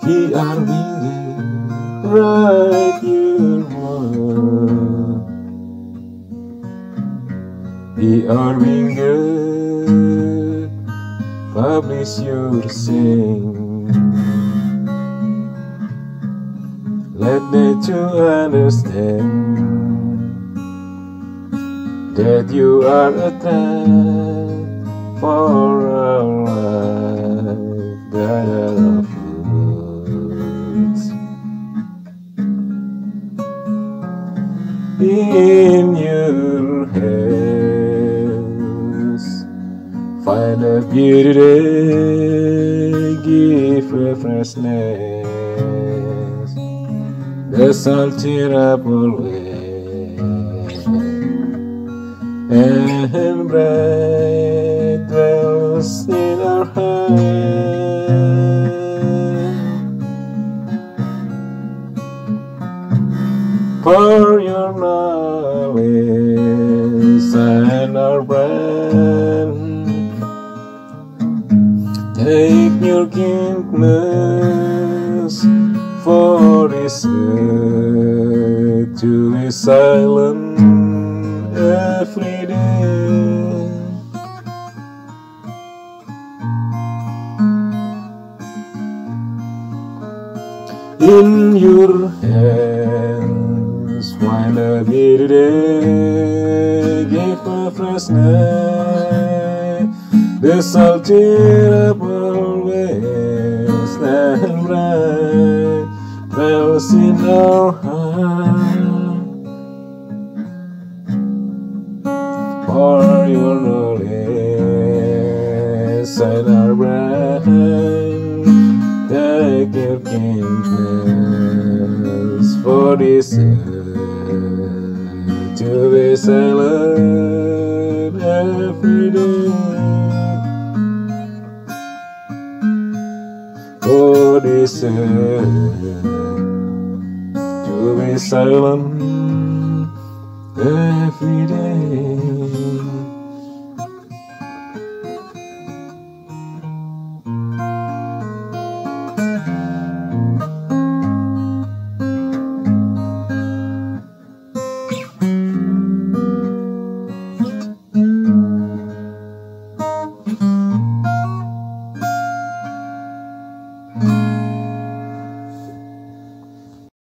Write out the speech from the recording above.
We are winged, right your word. We are winged, publish your sing. Let nature understand that you are a threat for our life, that are of roots. In your hands, find a beauty that give refreshness, the salty apple way, and bread dwells in our hand. For your knowledge and our brand, take your kindness, for this earth to be silent every day. In your hands, find a beauty day, give a freshness, the salty apple waves and bright dwells in our heart. For your knowledge and our brain, take your kindness, for this earth to be silent every day. For this earth to be silent every day.